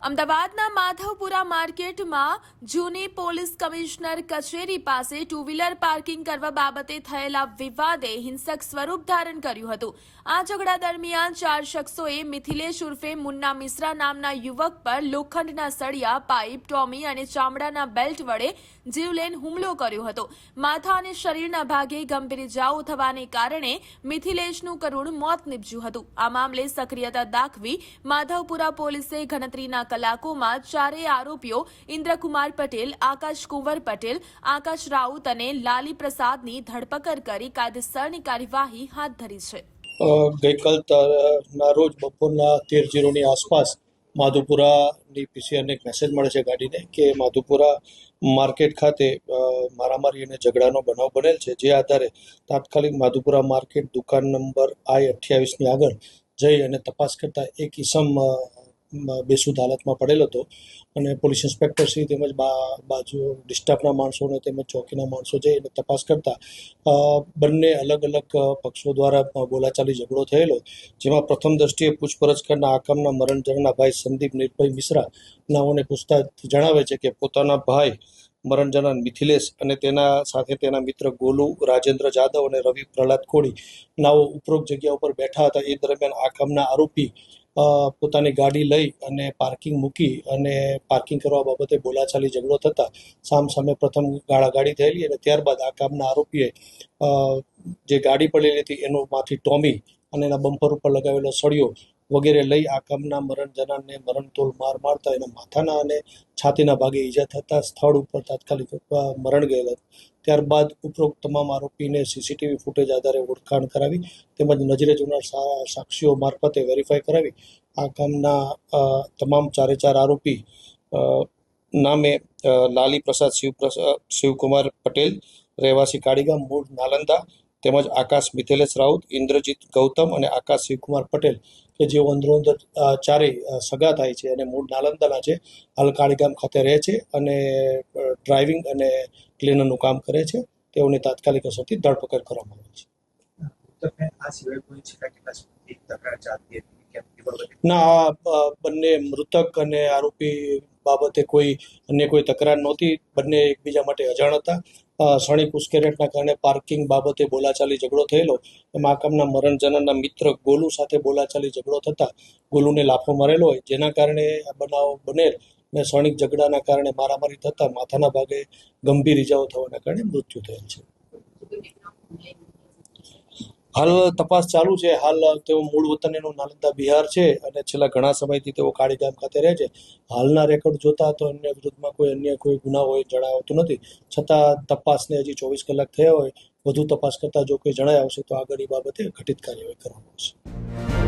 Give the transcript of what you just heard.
અમદાવાદના માધવપુરા માર્કેટમાં જૂની પોલીસ કમિશનર કચેરી પાસે ટુ વ્હીલર પાર્કિંગ કરવા બાબતે થયેલા વિવાદે હિંસક સ્વરૂપ ધારણ કર્યું હતું। આ ઝઘડા દરમિયાન 4 શખ્સોએ મિથિલેશ ઉર્ફે મુન્ના મિશ્રા નામના યુવક પર લોખંડના સળિયા, પાઇપ, ટોમી અને ચામડાના બેલ્ટ વડે જીવલેણ હુમલો કર્યો હતો। માથા અને શરીરના ભાગે ગંભીર ઇજાઓ થવાને કારણે મિથિલેશનું કરુણ મોત નીપજ્યું હતું। આ મામલે સક્રિયતા દાખવી માધવપુરા પોલીસે ગણતરીના કલાકોમાં ચારેય આરોપીઓ ઇન્દ્રકુમાર પટેલ, આકાશ કુંવર પટેલ, આકાશ રાઉત અને લાલી પ્રસાદની ધરપકડ કરી કાયદેસરની કાર્યવાહી હાથ ધરી છે। ગઈકાલના રોજ બપોરના 13:0ની આસપાસ માધુપુરાની પીસીઆરને એક મેસેજ મળે છે ગાડીને કે માધુપુરા માર્કેટ ખાતે મારામારી અને ઝઘડાનો બનાવ બનેલ છે। જે આધારે તાત્કાલિક માધુપુરા માર્કેટ દુકાન નંબર I-28ની આગળ જઈ અને તપાસ કરતા એક ઈસમ બેસુદ હાલતમાં પડેલો હતો અને પોલીસ ઇન્સ્પેક્ટર શ્રી તેમજ બાજુ ડિસ્ટાફના માણસો અને તેમજ ચોકીના માણસો જઈ અને તપાસ કરતા બંને અલગ અલગ પક્ષો દ્વારા બોલાચાલી ઝઘડો થયેલો, જેમાં પ્રથમ દ્રષ્ટિએ પૂછપરછ કરનાર આકામના મરણ જનારના ભાઈ સંદીપ નિર્ભય મિશ્રા નાઓને પૂછતા જણાવે છે કે પોતાના ભાઈ મરણ જનાર મિથિલેશ અને તેના સાથે તેના મિત્ર ગોલુ રાજેન્દ્ર જાદવ અને રવિ પ્રહલાદ કોળી નાઓ ઉપરોક્ત જગ્યા ઉપર બેઠા હતા। એ દરમિયાન આકામના આરોપી પોતાની ગાડી લઈ અને પાર્કિંગ મૂકી અને પાર્કિંગ કરવા બાબતે બોલાચાલી ઝઘડો થતા સામસામે પ્રથમ ગાળાગાળી થયેલી અને ત્યારબાદ આ કામના આરોપીએ જે ગાડી પડેલી હતી એનું માંથી ટોમી અને એના બમ્પર ઉપર લગાવેલો સળિયો વગેરે લઈ આ કામના મરણ જનારને મરણતોલ માર મારતા એના માથાના અને છાતીના ભાગે ઈજા થતા સ્થળ ઉપર તાત્કાલિક મરણ ગયેલા। ત્યારબાદ ઉપરોક્ત તમામ આરોપીને સીસીટીવી ફૂટેજ આધારે ઓળખાણ કરાવી તેમજ નજરે જોનાર સાક્ષીઓ મારફતે વેરીફાઈ કરાવી આ કામના તમામ 4 આરોપી નામે લાલી પ્રસાદ શિવકુમાર પટેલ, રહેવાસી કાળીગામ, મૂળ નાલંદા, તેમજ આકાશ મિથિલેશ રાઉત, ઇન્દ્રજીત ગૌતમ અને આકાશ શિવકુમાર પટેલ કે જેઓ અંદરોઅંદર ચારેય સગા થાય છે અને મૂળ નાલંદાના છે, હાલ કાળીગામ ખાતે રહે છે અને ડ્રાઇવિંગ અને ક્લીનરનું કામ કરે છે। તેઓની તાત્કાલિક અસરથી ધરપકડ કરવામાં આવી છે। ના, બંને મૃતક અને આરોપી બાબતે અન્ય કોઈ તકરાર નહોતી। બંને એકબીજા માટે અજાણ હતા। ક્ષણિક ઉશ્કેરણના કારણે પાર્કિંગ બાબતે બોલાચાલી ઝઘડો થયેલો, એમાં આ કામના મરણ જનારના મિત્ર ગોલુ સાથે બોલાચાલી ઝઘડો થતા ગોલુને લાફો મારેલો હોય, જેના કારણે આ બનાવ બનેલ અને ક્ષણિક ઝઘડાના કારણે મારામારી થતા માથાના ભાગે ગંભીર ઇજાઓ થવાના કારણે મૃત્યુ થયેલ છે। હાલ તપાસ ચાલુ છે। હાલ તેઓ મૂળ વતન એનું નાલંદા બિહાર છે અને છેલ્લા ઘણા સમયથી તેઓ કાળીગામ ખાતે રહે છે। હાલના રેકોર્ડ જોતા તો એમના વિરુદ્ધમાં અન્ય કોઈ ગુના હોય જણાવતું નથી, છતાં તપાસને હજી 24 કલાક થયા હોય, વધુ તપાસ કરતા જો કોઈ જણાય આવશે તો આગળની બાબતે ઘટિત કાર્યવાહી કરવામાં આવશે।